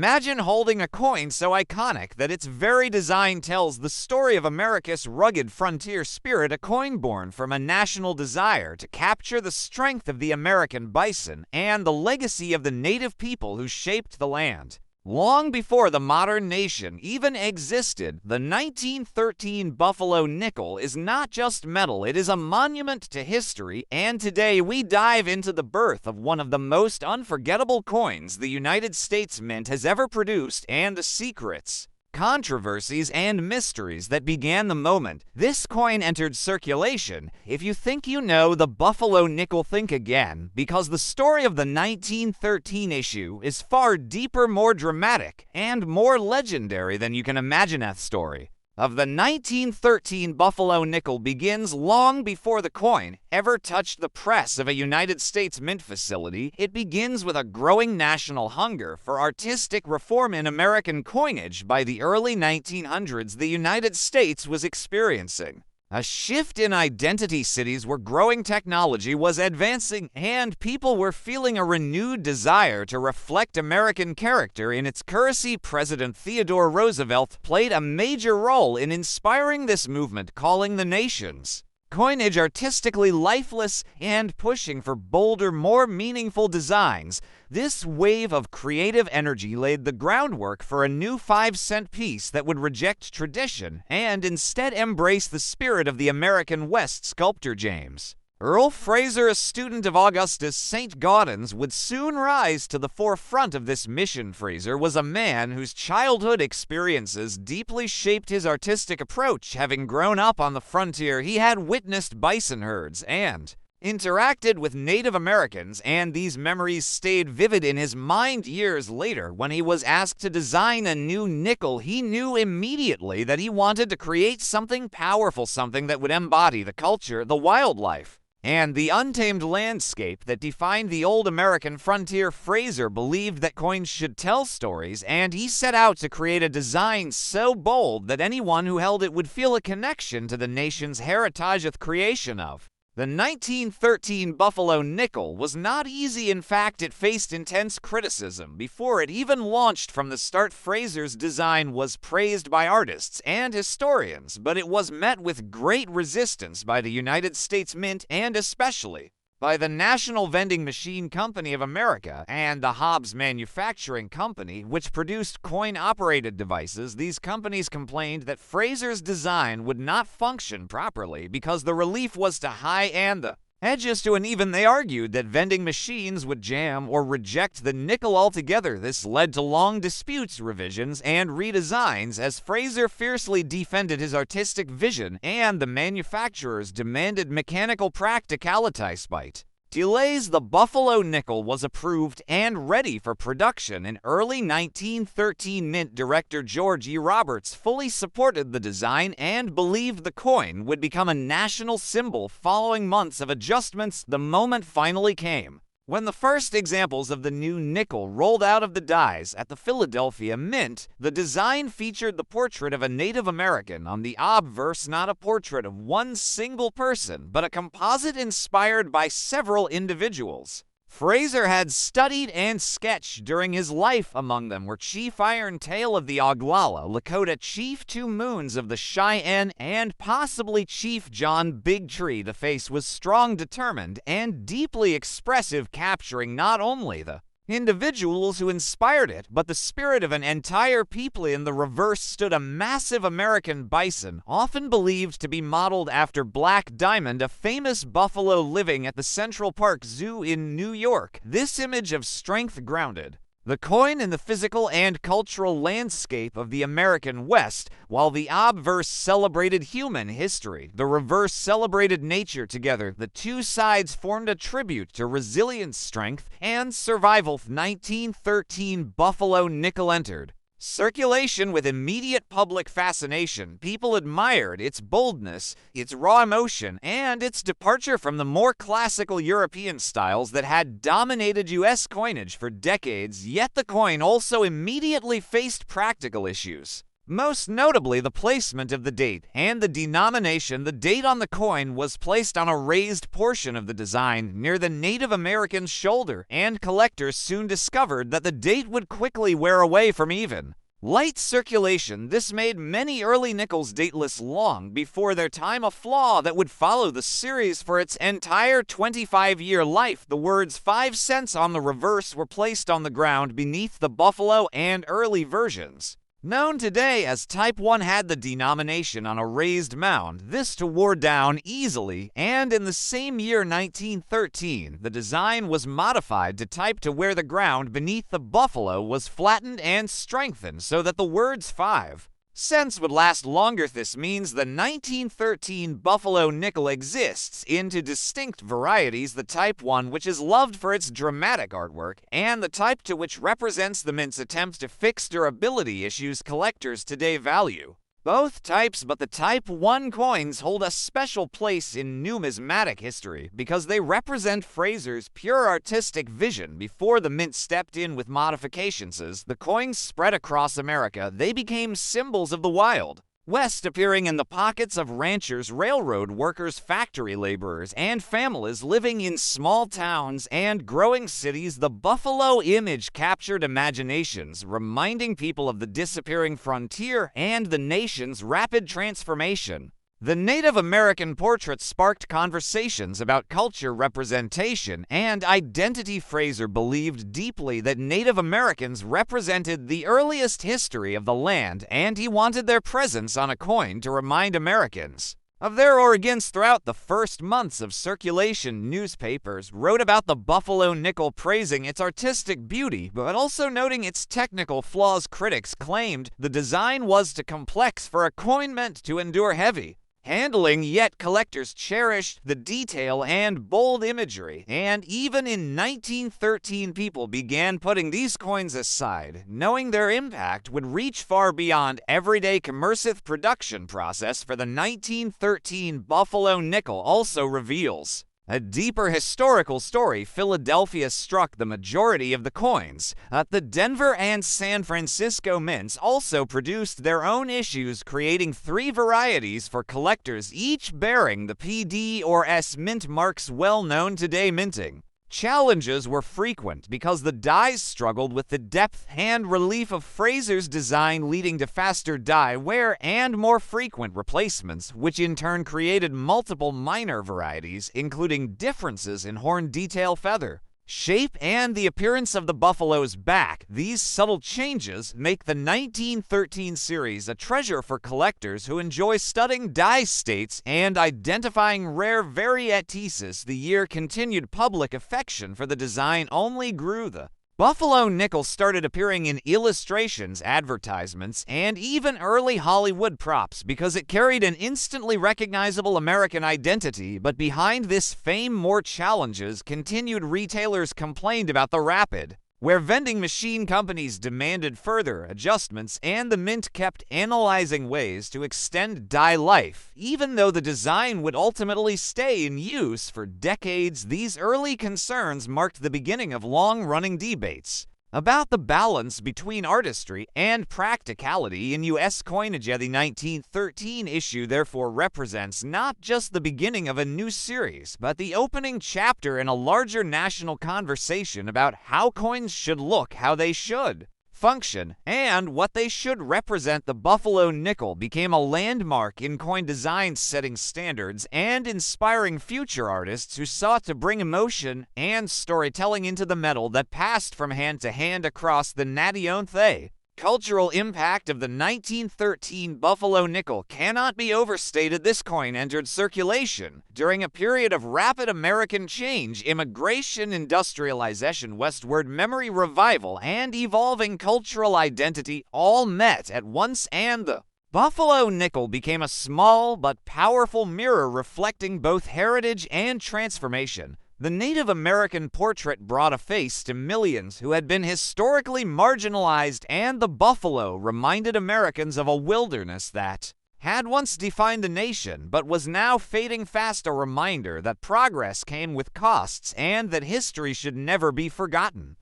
Imagine holding a coin so iconic that its very design tells the story of America's rugged frontier spirit, a coin born from a national desire to capture the strength of the American bison and the legacy of the native people who shaped the land. Long before the modern nation even existed, the 1913 Buffalo nickel is not just metal, it is a monument to history, and today we dive into the birth of one of the most unforgettable coins the United States Mint has ever produced and the secrets, controversies, and mysteries that began the moment this coin entered circulation. If you think you know the Buffalo nickel, think again, because the story of the 1913 issue is far deeper, more dramatic, and more legendary than you can imagine. That story of the 1913 Buffalo nickel begins long before the coin ever touched the press of a United States Mint facility. It begins with a growing national hunger for artistic reform in American coinage. By the early 1900s, the United States was experiencing a shift in identity. Cities were growing, technology was advancing, and people were feeling a renewed desire to reflect American character in its currency. President Theodore Roosevelt played a major role in inspiring this movement, calling the nation's coinage artistically lifeless and pushing for bolder, more meaningful designs. This wave of creative energy laid the groundwork for a new 5-cent piece that would reject tradition and instead embrace the spirit of the American West. Sculptor James Earl Fraser, a student of Augustus St. Gaudens, would soon rise to the forefront of this mission. Fraser was a man whose childhood experiences deeply shaped his artistic approach. Having grown up on the frontier, he had witnessed bison herds and interacted with Native Americans, and these memories stayed vivid in his mind. Years later, when he was asked to design a new nickel, he knew immediately that he wanted to create something powerful, something that would embody the culture, the wildlife, and the untamed landscape that defined the old American frontier. Fraser believed that coins should tell stories, and he set out to create a design so bold that anyone who held it would feel a connection to the nation's heritage. The creation of the 1913 Buffalo nickel was not easy. In fact, it faced intense criticism before it even launched. From the start, Fraser's design was praised by artists and historians, but it was met with great resistance by the United States Mint and especially by the National Vending Machine Company of America and the Hobbs Manufacturing Company, which produced coin-operated devices. These companies complained that Fraser's design would not function properly because the relief was too high and the edges too uneven. They argued that vending machines would jam or reject the nickel altogether. This led to long disputes, revisions, and redesigns as Fraser fiercely defended his artistic vision and the manufacturers demanded mechanical practicality. Despite delays, the Buffalo nickel was approved and ready for production in early 1913. Mint director George E. Roberts fully supported the design and believed the coin would become a national symbol. Following months of adjustments, the moment finally came when the first examples of the new nickel rolled out of the dies at the Philadelphia Mint. The design featured the portrait of a Native American on the obverse, not a portrait of one single person, but a composite inspired by several individuals Fraser had studied and sketched during his life. Among them were Chief Iron Tail of the Oglala, Lakota Chief Two Moons of the Cheyenne, and possibly Chief John Big Tree. The face was strong, determined, and deeply expressive, capturing not only the individuals who inspired it, but the spirit of an entire people. In the reverse stood a massive American bison, often believed to be modeled after Black Diamond, a famous buffalo living at the Central Park Zoo in New York. This image of strength grounded the coin in the physical and cultural landscape of the American West. While the obverse celebrated human history, the reverse celebrated nature. Together, the two sides formed a tribute to resilience, strength, and survival. 1913 Buffalo nickel entered circulation with immediate public fascination. People admired its boldness, its raw emotion, and its departure from the more classical European styles that had dominated U.S. coinage for decades. Yet the coin also immediately faced practical issues. Most notably, the placement of the date and the denomination. The date on the coin was placed on a raised portion of the design near the Native American's shoulder, and collectors soon discovered that the date would quickly wear away from even light circulation. This made many early nickels dateless long before their time, a flaw that would follow the series for its entire 25-year life. The words 5 cents on the reverse were placed on the ground beneath the buffalo, and early versions, known today as Type 1, had the denomination on a raised mound, this to ward down easily, and in the same year 1913, the design was modified to Type to where the ground beneath the buffalo was flattened and strengthened so that the words 5 cents would last longer. This means the 1913 Buffalo nickel exists in two distinct varieties: the Type 1, which is loved for its dramatic artwork, and the Type 2, which represents the mint's attempt to fix durability issues collectors today value. Both types, but the Type 1 coins hold a special place in numismatic history because they represent Fraser's pure artistic vision before the mint stepped in with modifications. As the coins spread across America, they became symbols of the Wild West, appearing in the pockets of ranchers, railroad workers, factory laborers, and families living in small towns and growing cities. The buffalo image captured imaginations, reminding people of the disappearing frontier and the nation's rapid transformation. The Native American portrait sparked conversations about culture, representation, and identity. Fraser believed deeply that Native Americans represented the earliest history of the land, and he wanted their presence on a coin to remind Americans of their origins. Throughout the first months of circulation, newspapers wrote about the buffalo nickel, praising its artistic beauty but also noting its technical flaws. Critics claimed the design was too complex for a coin meant to endure heavy handling, yet collectors cherished the detail and bold imagery, and even in 1913 people began putting these coins aside, knowing their impact would reach far beyond everyday commercial production process. For the 1913 Buffalo nickel also reveals a deeper historical story. Philadelphia struck the majority of the coins. The Denver and San Francisco mints also produced their own issues, creating 3 varieties for collectors, each bearing the PD or S mint marks. Well known today, minting challenges were frequent because the dies struggled with the depth and relief of Fraser's design, leading to faster die wear and more frequent replacements, which in turn created multiple minor varieties, including differences in horn detail, feather shape, and the appearance of the buffalo's back. These subtle changes make the 1913 series a treasure for collectors who enjoy studying die states and identifying rare varieties. The year continued, public affection for the design only grew. The Buffalo nickel started appearing in illustrations, advertisements, and even early Hollywood props because it carried an instantly recognizable American identity. But behind this fame, more challenges continued. Retailers complained about the rapid where vending machine companies demanded further adjustments, and the mint kept analyzing ways to extend die life, even though the design would ultimately stay in use for decades. These early concerns marked the beginning of long-running debates about the balance between artistry and practicality in U.S. coinage. The 1913 issue therefore represents not just the beginning of a new series, but the opening chapter in a larger national conversation about how coins should look, how they should function, and what they should represent. The Buffalo nickel became a landmark in coin design, setting standards and inspiring future artists who sought to bring emotion and storytelling into the metal that passed from hand to hand across the nation. The cultural impact of the 1913 Buffalo nickel cannot be overstated. This coin entered circulation during a period of rapid American change, immigration, industrialization, westward memory revival, and evolving cultural identity all met at once, and the Buffalo nickel became a small but powerful mirror reflecting both heritage and transformation. The Native American portrait brought a face to millions who had been historically marginalized, and the buffalo reminded Americans of a wilderness that had once defined the nation but was now fading fast, a reminder that progress came with costs and that history should never be forgotten.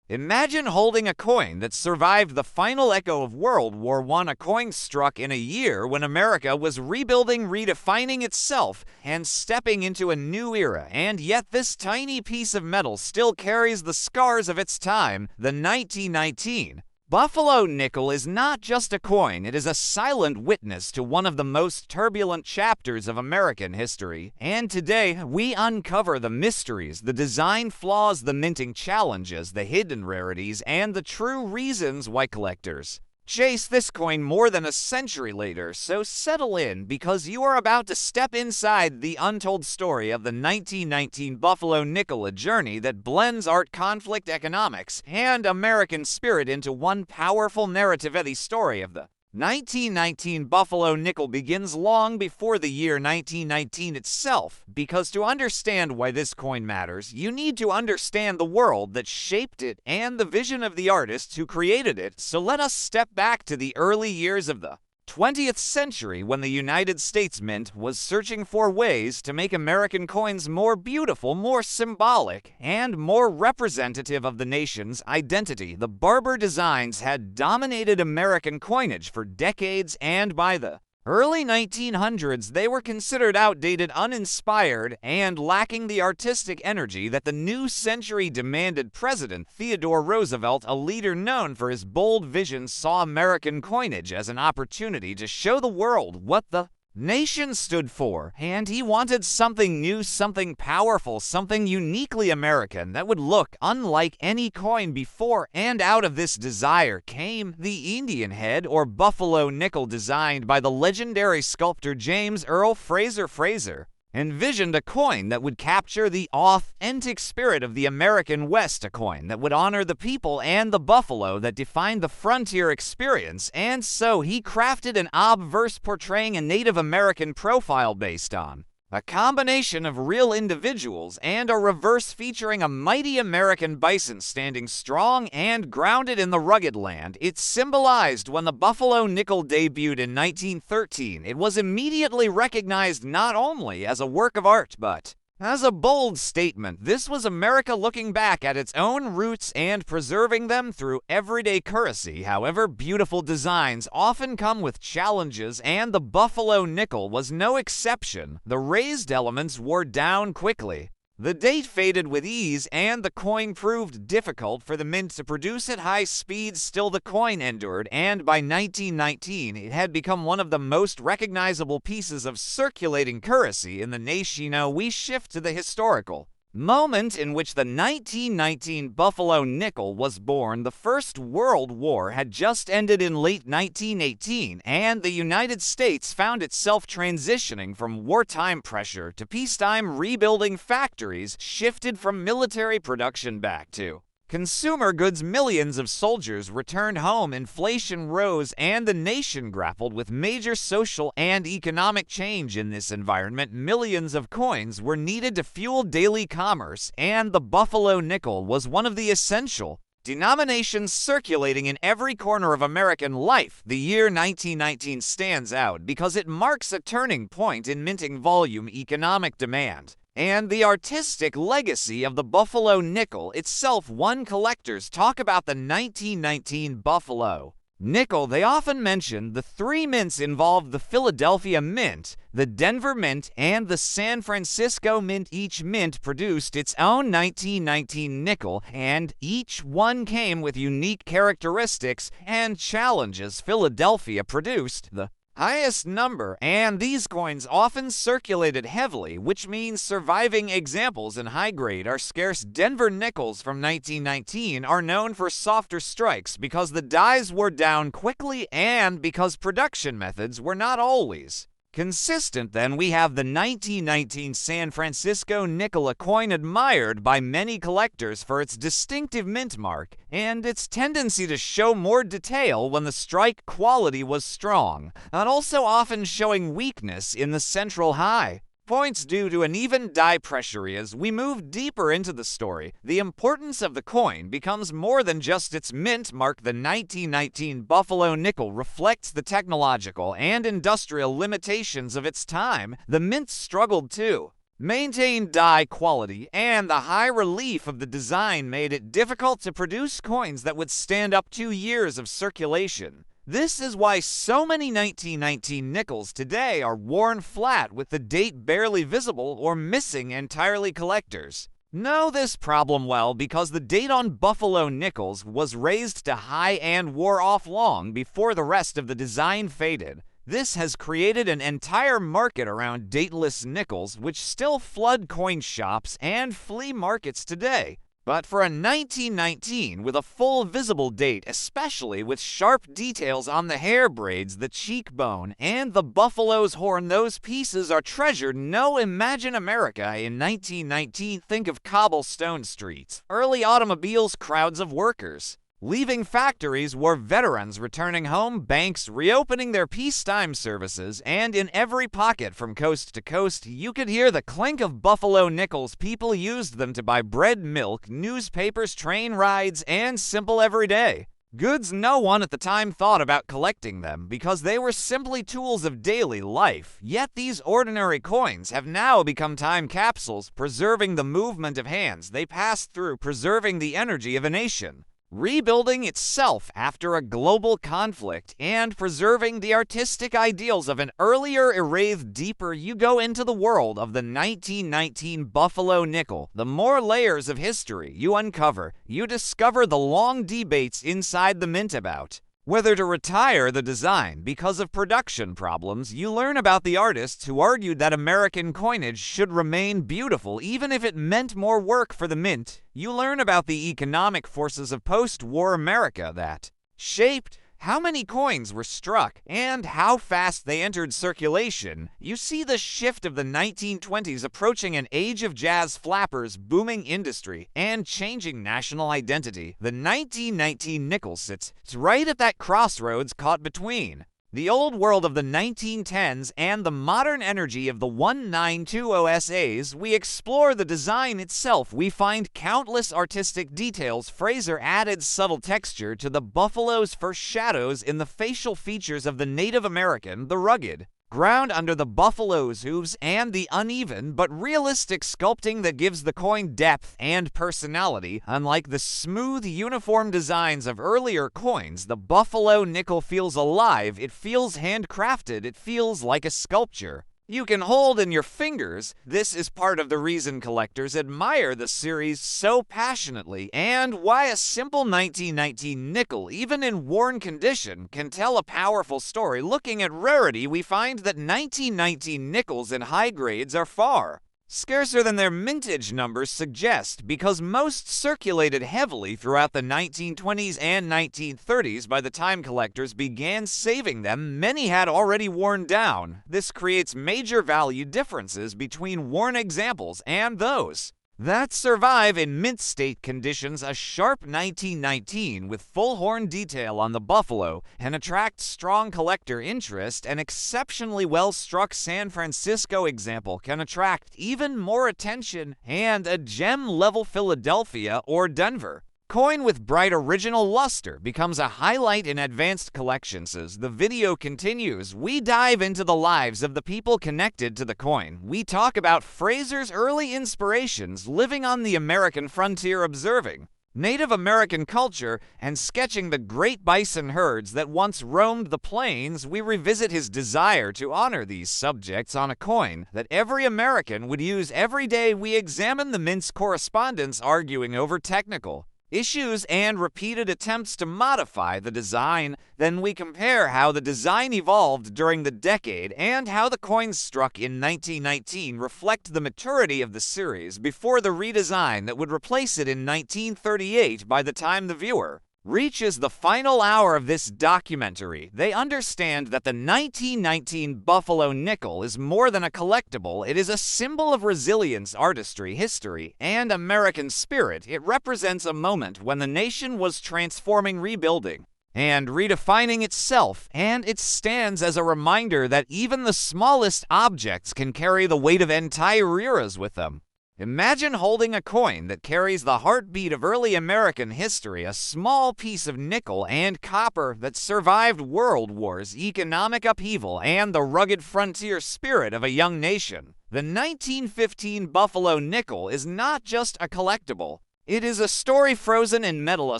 Imagine holding a coin that survived the final echo of World War I, a coin struck in a year when America was rebuilding, redefining itself, and stepping into a new era, and yet this tiny piece of metal still carries the scars of its time. The 1919 Buffalo nickel is not just a coin, it is a silent witness to one of the most turbulent chapters of American history. And today, we uncover the mysteries, the design flaws, the minting challenges, the hidden rarities, and the true reasons why collectors chase this coin more than a century later. So settle in, because you are about to step inside the untold story of the 1919 Buffalo nickel, a journey that blends art, conflict, economics, and American spirit into one powerful narrative. The story of the 1919 Buffalo nickel begins long before the year 1919 itself, because to understand why this coin matters, you need to understand the world that shaped it and the vision of the artists who created it. So let us step back to the early years of the 20th century, when the United States Mint was searching for ways to make American coins more beautiful, more symbolic, and more representative of the nation's identity. The Barber designs had dominated American coinage for decades, and by the early 1900s, they were considered outdated, uninspired, and lacking the artistic energy that the new century demanded. President Theodore Roosevelt, a leader known for his bold vision, saw American coinage as an opportunity to show the world what the nation stood for, and he wanted something new, something powerful, something uniquely American that would look unlike any coin before. And out of this desire came the Indian head, or buffalo nickel, designed by the legendary sculptor James Earl Fraser envisioned a coin that would capture the authentic spirit of the American West, a coin that would honor the people and the buffalo that defined the frontier experience. And so he crafted an obverse portraying a Native American profile based on a combination of real individuals, and a reverse featuring a mighty American bison standing strong and grounded in the rugged land it symbolized. When the Buffalo nickel debuted in 1913, it was immediately recognized not only as a work of art, but as a bold statement. This was America looking back at its own roots and preserving them through everyday currency. However, beautiful designs often come with challenges, and the Buffalo nickel was no exception. The raised elements wore down quickly. The date faded with ease, and the coin proved difficult for the mint to produce at high speeds. Still, the coin endured, and by 1919 it had become one of the most recognizable pieces of circulating currency in the nation. We shift to the historical moment in which the 1919 Buffalo nickel was born. The First World War had just ended in late 1918, and the United States found itself transitioning from wartime pressure to peacetime rebuilding. Factories shifted from military production back to consumer goods. Millions of soldiers returned home, inflation rose, and the nation grappled with major social and economic change. In this environment, millions of coins were needed to fuel daily commerce, and the Buffalo nickel was one of the essential denominations circulating in every corner of American life. The year 1919 stands out because it marks a turning point in minting volume, economic demand, and the artistic legacy of the Buffalo nickel itself. When collectors talk about the 1919 Buffalo nickel, they often mention the three mints involved: the Philadelphia Mint, the Denver Mint, and the San Francisco Mint. Each mint produced its own 1919 nickel, and each one came with unique characteristics and challenges. Philadelphia produced the highest number, and these coins often circulated heavily, which means surviving examples in high grade are scarce. Denver nickels from 1919 are known for softer strikes because the dies wore down quickly and because production methods were not always consistent. Then we have the 1919 San Francisco nickel, a coin admired by many collectors for its distinctive mint mark and its tendency to show more detail when the strike quality was strong, and also often showing weakness in the central high points due to uneven die pressure. As we move deeper into the story, the importance of the coin becomes more than just its mint mark. The 1919 Buffalo nickel reflects the technological and industrial limitations of its time. The mint struggled to Maintained die quality and the high relief of the design made it difficult to produce coins that would stand up to years of circulation. This is why so many 1919 nickels today are worn flat with the date barely visible or missing entirely. Collectors know this problem well because the date on Buffalo nickels was raised to high and wore off long before the rest of the design faded. This has created an entire market around dateless nickels, which still flood coin shops and flea markets today. But for a 1919 with a full visible date, especially with sharp details on the hair braids, the cheekbone, and the buffalo's horn, those pieces are treasured. No, imagine America in 1919. Think of cobblestone streets, early automobiles, crowds of workers leaving factories, war veterans returning home, banks reopening their peacetime services, and in every pocket from coast to coast, you could hear the clink of Buffalo nickels. People used them to buy bread, milk, newspapers, train rides, and simple everyday goods. No one at the time thought about collecting them because they were simply tools of daily life. Yet these ordinary coins have now become time capsules, preserving the movement of hands they passed through, preserving the energy of a nation rebuilding itself after a global conflict, and preserving the artistic ideals of an earlier era. Deeper you go into the world of the 1919 Buffalo nickel, the more layers of history you uncover. You discover the long debates inside the mint about whether to retire the design because of production problems. You learn about the artists who argued that American coinage should remain beautiful even if it meant more work for the mint. You learn about the economic forces of post-war America that shaped how many coins were struck and how fast they entered circulation. You see the shift of the 1920s approaching an age of jazz flappers, booming industry, and changing national identity. The 1919 nickel sits right at that crossroads, caught between the old world of the 1910s and the modern energy of the 1920 SAs. We explore the design itself. We find countless artistic details. Fraser added subtle texture to the buffalo's fur, shadows in the facial features of the Native American, the rugged ground under the buffalo's hooves, and the uneven but realistic sculpting that gives the coin depth and personality. Unlike the smooth, uniform designs of earlier coins, the Buffalo nickel feels alive. It feels handcrafted. It feels like a sculpture you can hold in your fingers. This is part of the reason collectors admire the series so passionately, and why a simple 1919 nickel, even in worn condition, can tell a powerful story. Looking at rarity, we find that 1919 nickels in high grades are far scarcer than their mintage numbers suggest, because most circulated heavily throughout the 1920s and 1930s. By the time collectors began saving them, many had already worn down. This creates major value differences between worn examples and those that survive in mint state conditions. A sharp 1919 with full horn detail on the buffalo can attract strong collector interest. An exceptionally well-struck San Francisco example can attract even more attention, and a gem-level Philadelphia or Denver coin with bright original luster becomes a highlight in advanced collections. As the video continues, we dive into the lives of the people connected to the coin. We talk about Fraser's early inspirations, living on the American frontier, observing Native American culture, and sketching the great bison herds that once roamed the plains. We revisit his desire to honor these subjects on a coin that every American would use every day. We examine the mint's correspondence, arguing over technical issues and repeated attempts to modify the design. Then we compare how the design evolved during the decade and how the coins struck in 1919 reflect the maturity of the series before the redesign that would replace it in 1938. By the time the viewer reaches the final hour of this documentary, they understand that the 1919 Buffalo nickel is more than a collectible. It is a symbol of resilience, artistry, history, and American spirit. It represents a moment when the nation was transforming, rebuilding, and redefining itself, and it stands as a reminder that even the smallest objects can carry the weight of entire eras with them. Imagine holding a coin that carries the heartbeat of early American history, a small piece of nickel and copper that survived world wars, economic upheaval, and the rugged frontier spirit of a young nation. The 1915 Buffalo nickel is not just a collectible. It is a story frozen in metal, a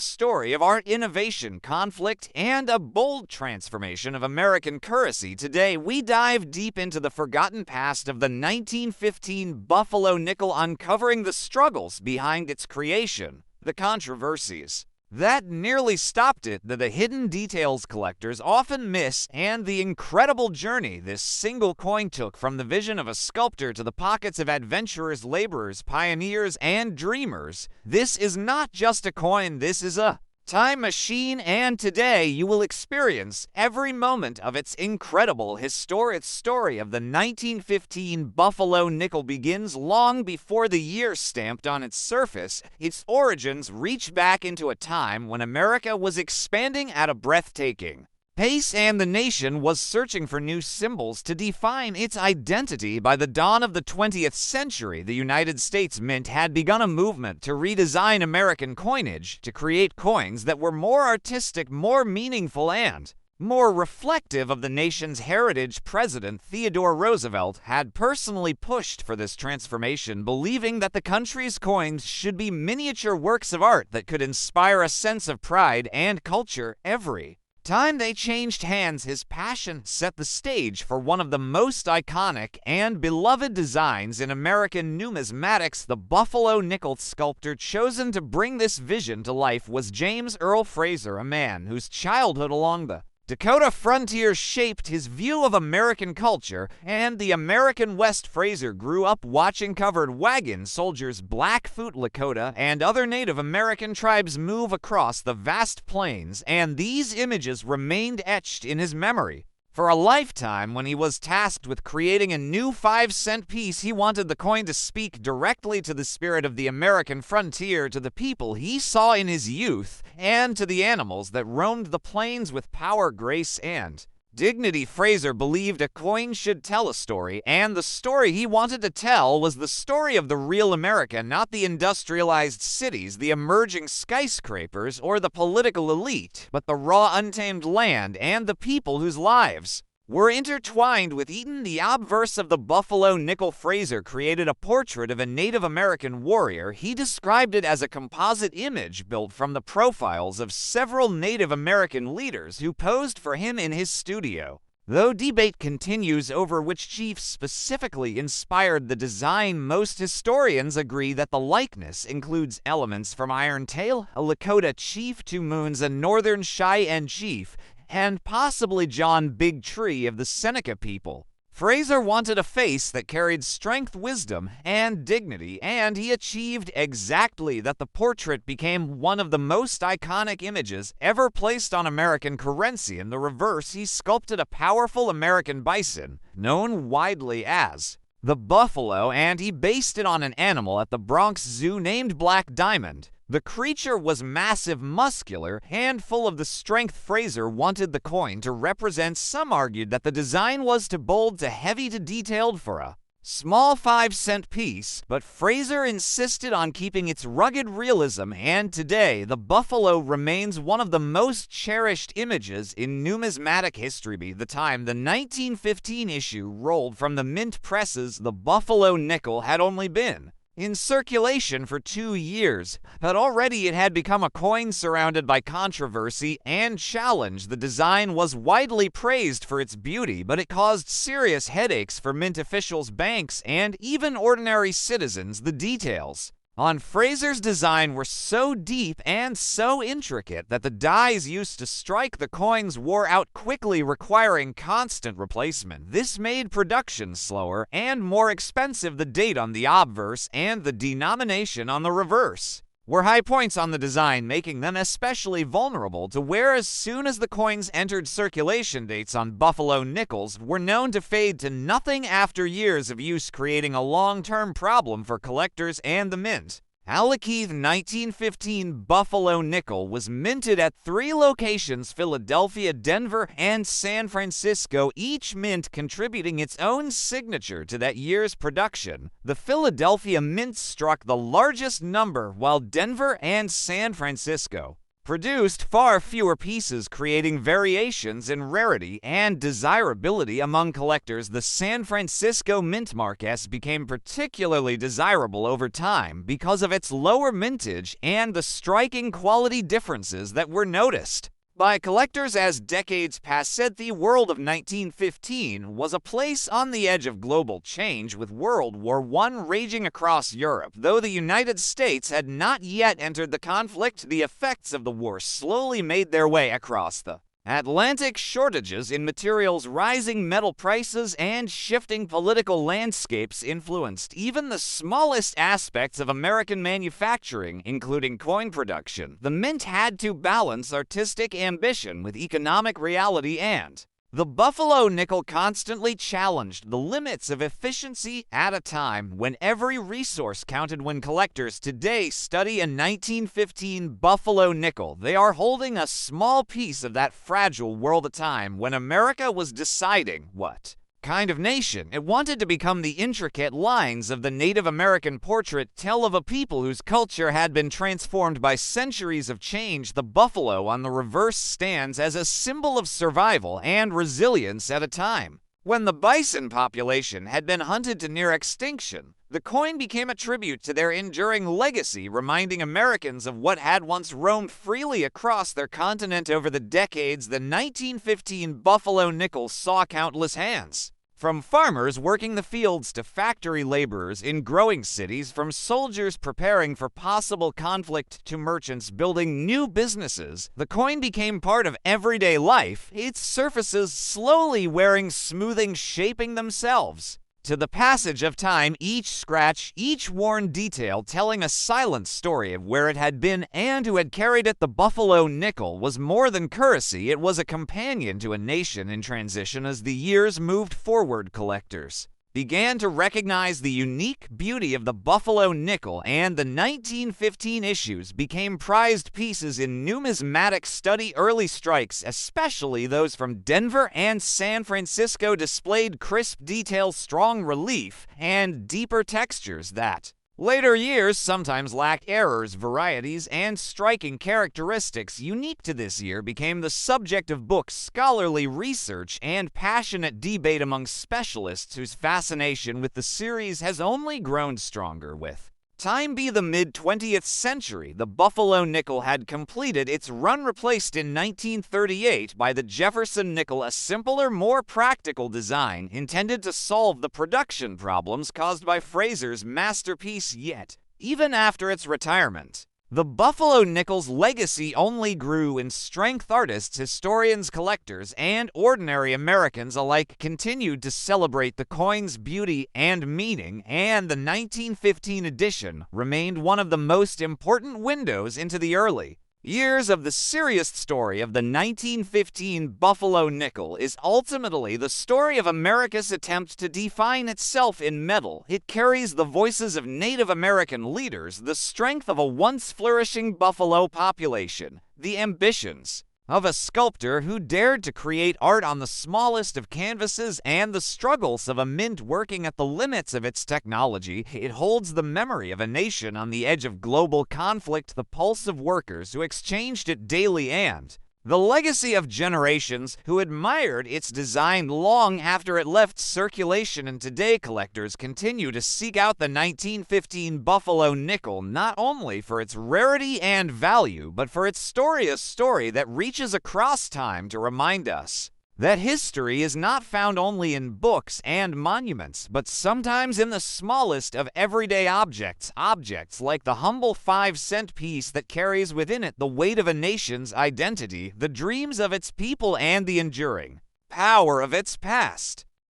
story of art, innovation, conflict, and a bold transformation of American currency. Today, we dive deep into the forgotten past of the 1915 Buffalo nickel, uncovering the struggles behind its creation, the controversies that nearly stopped it, the hidden details collectors often miss, and the incredible journey this single coin took from the vision of a sculptor to the pockets of adventurers, laborers, pioneers, and dreamers. This is not just a coin, this is a time machine, and today you will experience every moment of its incredible historic story of the 1915 Buffalo nickel. Begins long before the year stamped on its surface. Its origins reach back into a time when America was expanding at a breathtaking pace and the nation was searching for new symbols to define its identity. By the dawn of the 20th century, the United States Mint had begun a movement to redesign American coinage, to create coins that were more artistic, more meaningful, and more reflective of the nation's heritage. President Theodore Roosevelt had personally pushed for this transformation, believing that the country's coins should be miniature works of art that could inspire a sense of pride and culture. Every time they changed hands, his passion set the stage for one of the most iconic and beloved designs in American numismatics. The Buffalo nickel. Sculptor chosen to bring this vision to life was James Earl Fraser, a man whose childhood along the Dakota frontier shaped his view of American culture and the American West. Fraser grew up watching covered wagon soldiers, Blackfoot, Lakota, and other Native American tribes move across the vast plains, and these images remained etched in his memory for a lifetime. When he was tasked with creating a new 5-cent piece, he wanted the coin to speak directly to the spirit of the American frontier, to the people he saw in his youth, and to the animals that roamed the plains with power, grace, and dignity. Fraser believed a coin should tell a story, and the story he wanted to tell was the story of the real America, not the industrialized cities, the emerging skyscrapers, or the political elite, but the raw, untamed land and the people whose lives were intertwined with it. The obverse of the Buffalo nickel. Fraser created a portrait of a Native American warrior. He described it as a composite image built from the profiles of several Native American leaders who posed for him in his studio. Though debate continues over which chief specifically inspired the design, most historians agree that the likeness includes elements from Iron Tail, a Lakota chief, Two Moons, a Northern Cheyenne chief, and possibly John Big Tree of the Seneca people. Fraser wanted a face that carried strength, wisdom, and dignity, and he achieved exactly that. The portrait became one of the most iconic images ever placed on American currency. In the reverse, he sculpted a powerful American bison, known widely as the buffalo, and he based it on an animal at the Bronx Zoo named Black Diamond. The creature was massive, muscular, and full of the strength Fraser wanted the coin to represent. Some argued that the design was too bold, too heavy, too detailed for a small 5-cent piece, but Fraser insisted on keeping its rugged realism, and today the buffalo remains one of the most cherished images in numismatic history. By the time the 1915 issue rolled from the mint presses, the Buffalo nickel had only been in circulation for 2 years, but already it had become a coin surrounded by controversy and challenge. The design was widely praised for its beauty, but it caused serious headaches for mint officials, banks, and even ordinary citizens. The details on Fraser's design were so deep and so intricate that the dies used to strike the coins wore out quickly, requiring constant replacement. This made production slower and more expensive. The date on the obverse and the denomination on the reverse were high points on the design, making them especially vulnerable to wear as soon as the coins entered circulation. Dates on Buffalo nickels were known to fade to nothing after years of use, creating a long-term problem for collectors and the mint. Alakeith 1915 Buffalo nickel was minted at 3 locations: Philadelphia, Denver, and San Francisco, each mint contributing its own signature to that year's production. The Philadelphia mint struck the largest number, while Denver and San Francisco produced far fewer pieces, creating variations in rarity and desirability among collectors. The San Francisco mint marquess became particularly desirable over time because of its lower mintage and the striking quality differences that were noticed by collectors as decades passed. The world of 1915 was a place on the edge of global change, with World War I raging across Europe. Though the United States had not yet entered the conflict, the effects of the war slowly made their way across the Atlantic. Shortages in materials, rising metal prices, and shifting political landscapes influenced even the smallest aspects of American manufacturing, including coin production. The mint had to balance artistic ambition with economic reality, and the Buffalo nickel constantly challenged the limits of efficiency at a time when every resource counted. When collectors today study a 1915 Buffalo nickel, they are holding a small piece of that fragile world. A time when America was deciding what kind of nation it wanted to become. The intricate lines of the Native American portrait tell of a people whose culture had been transformed by centuries of change. The buffalo on the reverse stands as a symbol of survival and resilience at a time when the bison population had been hunted to near extinction. The coin became a tribute to their enduring legacy, reminding Americans of what had once roamed freely across their continent. Over the decades, the 1915 Buffalo nickel saw countless hands, from farmers working the fields to factory laborers in growing cities, from soldiers preparing for possible conflict to merchants building new businesses. The coin became part of everyday life, its surfaces slowly wearing smoothing, shaping themselves to the passage of time, each scratch, each worn detail telling a silent story of where it had been and who had carried it. The Buffalo nickel was more than currency, it was a companion to a nation in transition. As the years moved forward, collectors began to recognize the unique beauty of the Buffalo nickel, and the 1915 issues became prized pieces in numismatic study. Early strikes, especially those from Denver and San Francisco, displayed crisp details, strong relief, and deeper textures that later years sometimes lacked. Errors, varieties, and striking characteristics unique to this year became the subject of books, scholarly research, and passionate debate among specialists, whose fascination with the series has only grown stronger with time. By the mid-20th century, the Buffalo nickel had completed its run, replaced in 1938 by the Jefferson nickel, a simpler, more practical design intended to solve the production problems caused by Fraser's masterpiece. Yet, even after its retirement, the Buffalo nickel's legacy only grew in strength. Artists, historians, collectors, and ordinary Americans alike continued to celebrate the coin's beauty and meaning, and the 1915 edition remained one of the most important windows into the early years of the serious story of the 1915 Buffalo nickel. Is ultimately the story of America's attempt to define itself in metal. It carries the voices of Native American leaders, the strength of a once flourishing buffalo population, the ambitions of a sculptor who dared to create art on the smallest of canvases, and the struggles of a mint working at the limits of its technology. It holds the memory of a nation on the edge of global conflict, the pulse of workers who exchanged it daily, and the legacy of generations who admired its design long after it left circulation. And today, collectors continue to seek out the 1915 Buffalo nickel, not only for its rarity and value, but for its story, a story that reaches across time to remind us that history is not found only in books and monuments, but sometimes in the smallest of everyday objects. Objects like the humble 5-cent piece that carries within it the weight of a nation's identity, the dreams of its people, and the enduring power of its past.